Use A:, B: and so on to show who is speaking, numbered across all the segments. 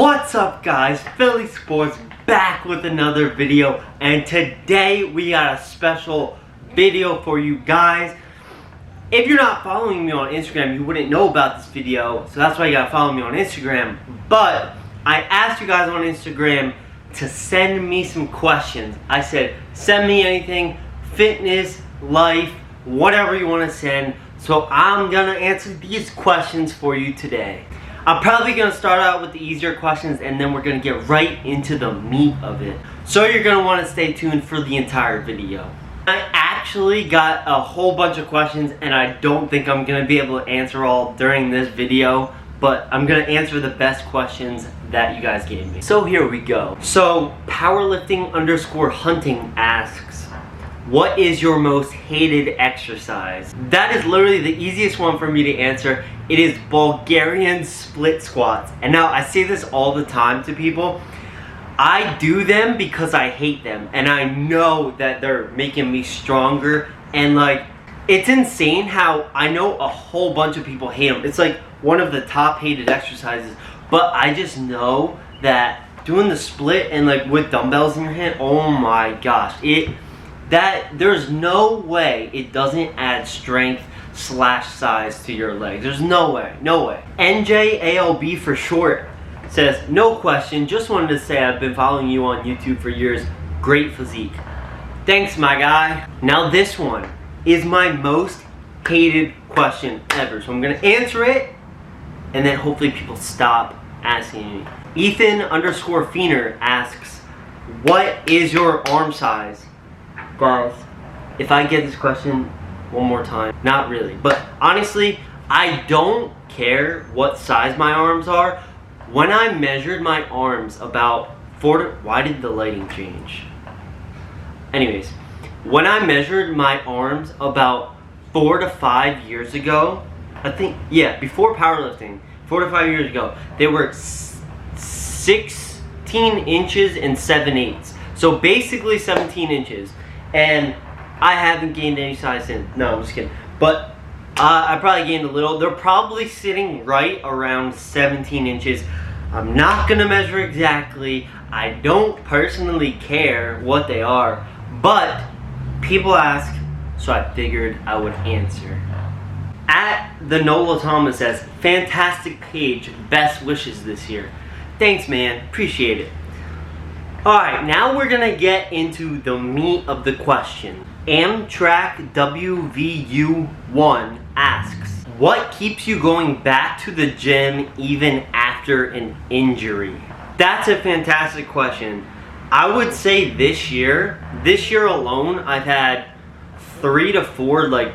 A: What's up guys, Philly Sports back with another video, and today we got a special video for you guys. If you're not following me on Instagram, you wouldn't know about this video, so that's why you gotta follow me on Instagram. But I asked you guys on Instagram to send me some questions. I said, send me anything, fitness, life, whatever you wanna send. So I'm gonna answer these questions for you today. I'm probably going to start out with the easier questions and then we're going to get right into the meat of it. So you're going to want to stay tuned for the entire video. I actually got a whole bunch of questions and I don't think I'm going to be able to answer all during this video, but I'm going to answer the best questions that you guys gave me. So here we go. So Powerlifting_hunting asks, what is your most hated exercise? That is literally the easiest one for me to answer. It is Bulgarian split squats. And now I say this all the time to people. I do them because I hate them. And I know that they're making me stronger. And like, it's insane how I know a whole bunch of people hate them. It's like one of the top hated exercises. But I just know that doing the split and like with dumbbells in your hand, oh my gosh. There's no way it doesn't add strength / size to your legs. There's no way, no way. NJALB for short says, no question, just wanted to say I've been following you on YouTube for years. Great physique. Thanks, my guy. Now this one is my most hated question ever. So I'm gonna answer it and then hopefully people stop asking me. Ethan_Feener asks, what is your arm size? Guys, if I get this question one more time, not really, but honestly, I don't care what size my arms are. When I measured my arms about why did the lighting change? Anyways, when I measured my arms about 4 to 5 years ago, I think, yeah, before powerlifting, 4 to 5 years ago, they were 16 inches and 7/8. So basically 17 inches. And I haven't gained any size since. No, I'm just kidding. But I probably gained a little. They're probably sitting right around 17 inches. I'm not going to measure exactly. I don't personally care what they are. But people ask, so I figured I would answer. At the Nola Thomas says, fantastic page. Best wishes this year. Thanks, man. Appreciate it. Alright, now we're gonna get into the meat of the question. Amtrak WVU1 asks, what keeps you going back to the gym even after an injury? That's a fantastic question. I would say this year alone, I've had 3 to 4 like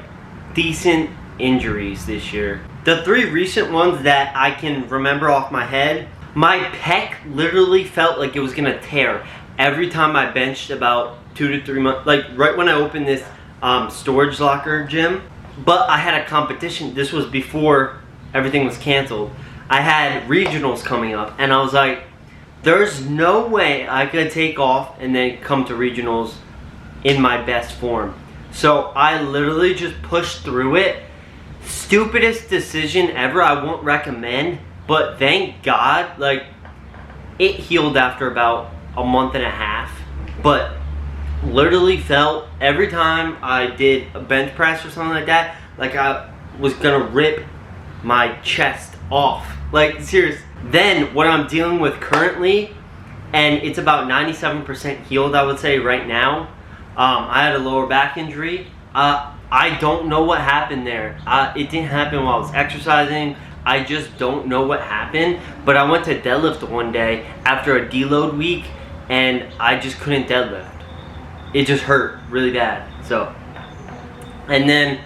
A: decent injuries this year. The 3 recent ones that I can remember off my head, my pec literally felt like it was gonna tear every time I benched about 2 to 3 months, like right when I opened this storage locker gym. But I had a competition. This was before everything was canceled. I had regionals coming up and I was like, there's no way I could take off and then come to regionals in my best form. So I literally just pushed through it. Stupidest decision ever. I won't recommend. But thank God, like, it healed after about a month and a half. But literally felt every time I did a bench press or something like that, like I was gonna rip my chest off. Like, serious. Then what I'm dealing with currently, and it's about 97% healed, I would say right now. I had a lower back injury. I don't know what happened there. It didn't happen while I was exercising. I just don't know what happened, but I went to deadlift one day after a deload week and I just couldn't deadlift. It just hurt really bad. So, and then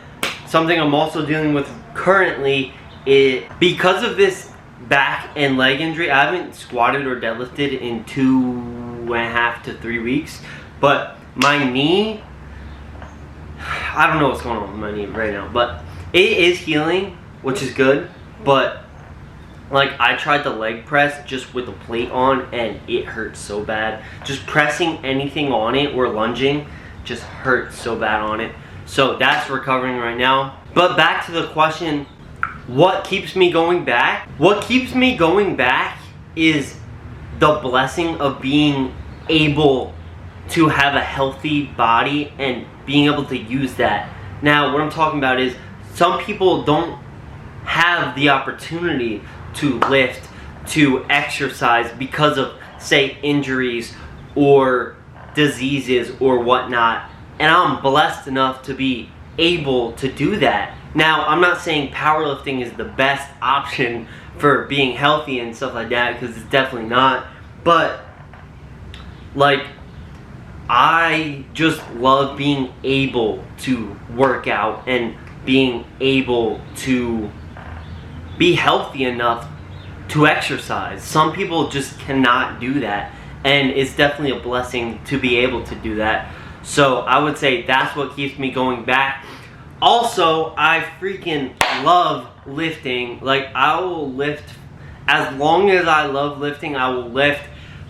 A: something I'm also dealing with currently is because of this back and leg injury, I haven't squatted or deadlifted in 2.5 to 3 weeks, but my knee, I don't know what's going on with my knee right now, but it is healing, which is good. But like I tried the leg press just with the plate on and it hurt so bad. Just pressing anything on it or lunging just hurt so bad on it. So that's recovering right now. But back to the question, what keeps me going back? What keeps me going back is the blessing of being able to have a healthy body and being able to use that. Now, what I'm talking about is some people don't have the opportunity to lift, to exercise because of, say, injuries or diseases or whatnot. And I'm blessed enough to be able to do that. Now, I'm not saying powerlifting is the best option for being healthy and stuff like that, because it's definitely not. But, like, I just love being able to work out and being able to be healthy enough to exercise. Some people just cannot do that, and it's definitely a blessing to be able to do that. So I would say that's what keeps me going back. Also, I freaking love lifting. Like, I will lift as long as I love lifting. I will lift.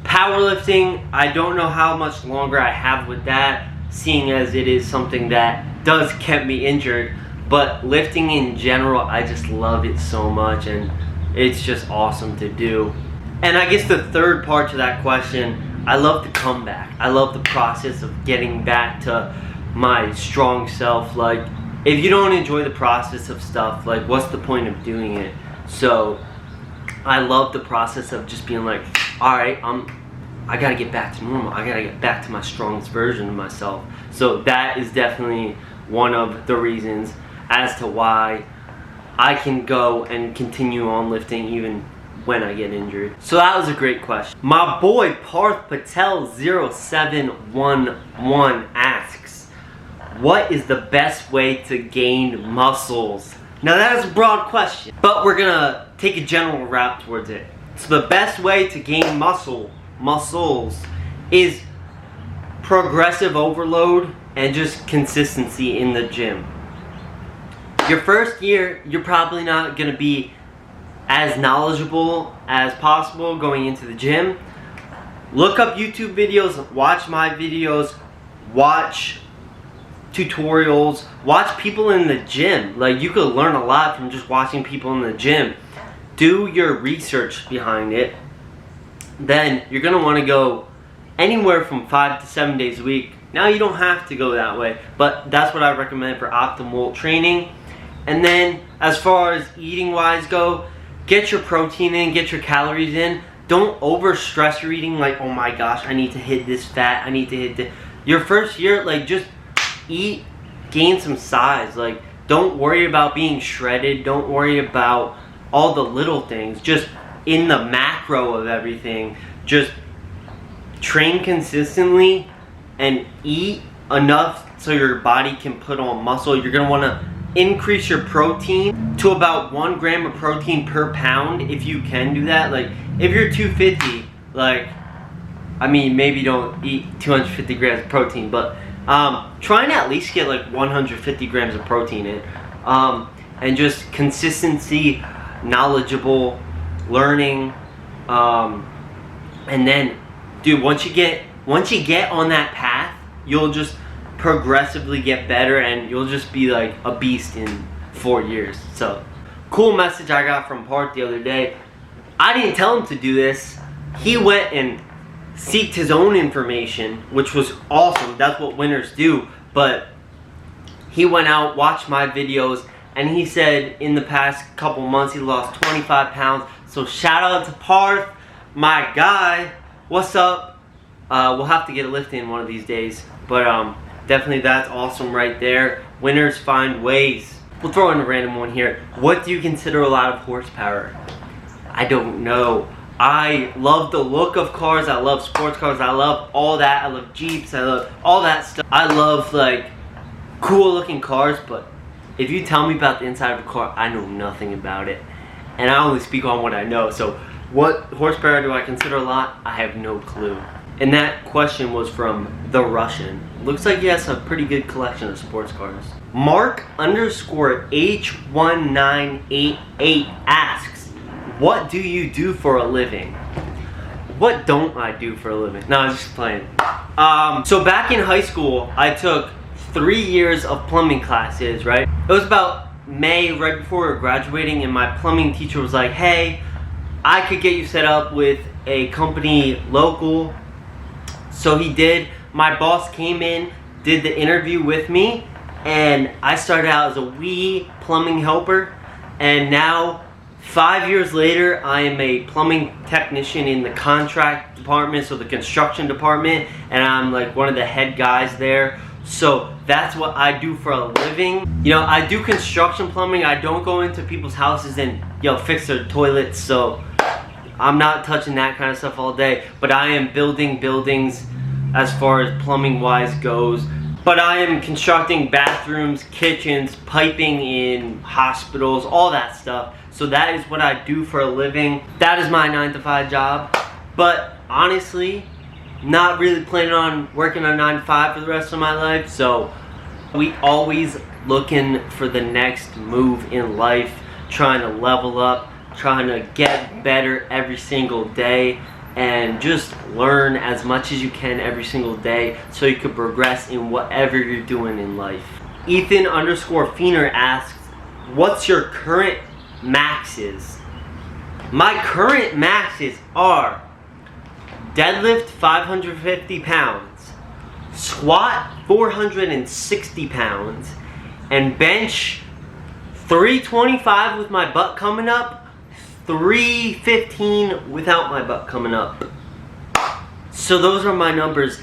A: Powerlifting, I don't know how much longer I have with that, seeing as it is something that does keep me injured. But lifting in general, I just love it so much, and it's just awesome to do. And I guess the third part to that question, I love the comeback. I love the process of getting back to my strong self. Like, if you don't enjoy the process of stuff, like, what's the point of doing it? So I love the process of just being like, alright, I gotta get back to normal. I gotta get back to my strongest version of myself. So that is definitely one of the reasons as to why I can go and continue on lifting even when I get injured. So that was a great question. My boy Parth Patel 0711 asks, what is the best way to gain muscles? Now that is a broad question, but we're gonna take a general route towards it. So the best way to gain muscles is progressive overload and just consistency in the gym. Your first year, you're probably not gonna be as knowledgeable as possible going into the gym. Look up YouTube videos, watch my videos, watch tutorials, watch people in the gym. Like, you could learn a lot from just watching people in the gym. Do your research behind it. Then you're gonna wanna go anywhere from 5 to 7 days a week. Now, you don't have to go that way, but that's what I recommend for optimal training. And then as far as eating wise go, get your protein in, get your calories in. Don't over stress your eating, like, oh my gosh, I need to hit this fat, I need to hit this. Your first year, like, just eat, gain some size. Like, don't worry about being shredded, don't worry about all the little things. Just in the macro of everything, just train consistently and eat enough so your body can put on muscle. You're gonna wanna increase your protein to about 1 gram of protein per pound if you can do that. Like, if you're 250, like, I mean, maybe don't eat 250 grams of protein, but try and at least get like 150 grams of protein in. And just consistency, knowledgeable, learning, and then, dude, once you get on that path, you'll just progressively get better, and you'll just be like a beast in 4 years. So, cool message I got from Parth the other day. I didn't tell him to do this. He went and seeked his own information, which was awesome. That's what winners do. But he went out, watched my videos, and he said in the past couple months he lost 25 pounds. So shout out to Parth, my guy. What's up? We'll have to get a lift in one of these days. But definitely that's awesome right there. Winners find ways. We'll throw in a random one here. What do you consider a lot of horsepower? I don't know. I love the look of cars. I love sports cars. I love all that. I love Jeeps. I love all that stuff. I love, like, cool looking cars, but if you tell me about the inside of a car, I know nothing about it. And I only speak on what I know. So what horsepower do I consider a lot? I have no clue. And that question was from The Russian. Looks like he has a pretty good collection of sports cars. Mark_H1988 asks, what do you do for a living? What don't I do for a living? No, I'm just playing. So back in high school, I took 3 years of plumbing classes, right? It was about May, right before we were graduating, and my plumbing teacher was like, hey, I could get you set up with a company local. So he did. My boss came in, did the interview with me, and I started out as a wee plumbing helper, and now 5 years later I am a plumbing technician in the contract department, so the construction department, and I'm like one of the head guys there. So that's what I do for a living. You know, I do construction plumbing. I don't go into people's houses and fix their toilets, so I'm not touching that kind of stuff all day, but I am building buildings as far as plumbing wise goes. But I am constructing bathrooms, kitchens, piping in hospitals, all that stuff. So that is what I do for a living. That is my 9-to-5 job. But honestly, not really planning on working a 9-to-5 for the rest of my life. So we always looking for the next move in life, trying to level up, trying to get better every single day, and just learn as much as you can every single day so you could progress in whatever you're doing in life. Ethan_Feener asks, what's your current maxes? My current maxes are deadlift 550 pounds, squat 460 pounds, and bench 325 with my butt coming up, 315 without my butt coming up. So those are my numbers,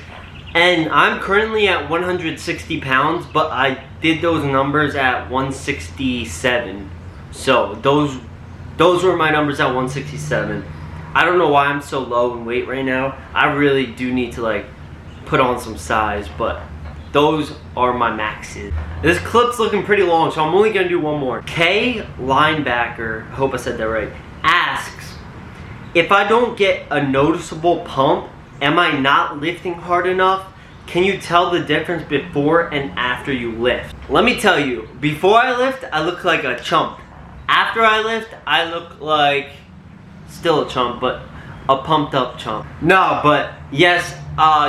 A: and I'm currently at 160 pounds, but I did those numbers at 167. So those were my numbers at 167. I don't know why I'm so low in weight right now. I really do need to like put on some size, but those are my maxes. This clip's looking pretty long, so I'm only gonna do one more. K Linebacker, I hope I said that right, asks, if I don't get a noticeable pump, am I not lifting hard enough? Can you tell the difference before and after you lift? Let me tell you, before I lift, I look like a chump. After I lift, I look like, still a chump, but a pumped up chump. No, but yes,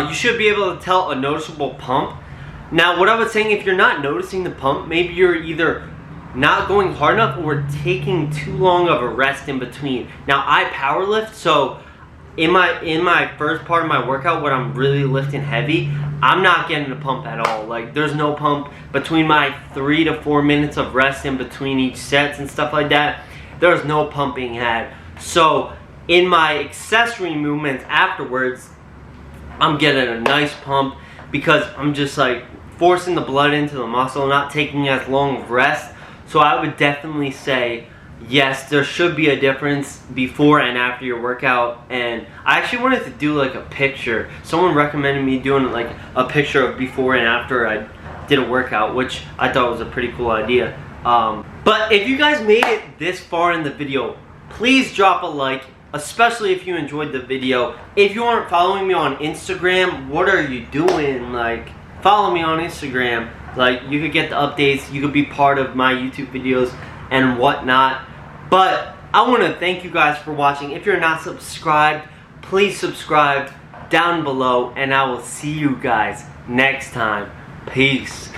A: you should be able to tell a noticeable pump. Now, what I was saying, if you're not noticing the pump, maybe you're either not going hard enough or taking too long of a rest in between. Now, I power lift, so in my first part of my workout, when I'm really lifting heavy, I'm not getting a pump at all. Like, there's no pump between my 3 to 4 minutes of rest in between each sets and stuff like that. There's no pump being had. So in my accessory movements afterwards, I'm getting a nice pump because I'm just like forcing the blood into the muscle, not taking as long of rest. So I would definitely say, yes, there should be a difference before and after your workout. And I actually wanted to do like a picture. Someone recommended me doing like a picture of before and after I did a workout, which I thought was a pretty cool idea. But if you guys made it this far in the video, please drop a like, especially if you enjoyed the video. If you aren't following me on Instagram, what are you doing? Like, follow me on Instagram. Like, you could get the updates, you could be part of my YouTube videos and whatnot. But I want to thank you guys for watching. If you're not subscribed, please subscribe down below, and I will see you guys next time. Peace.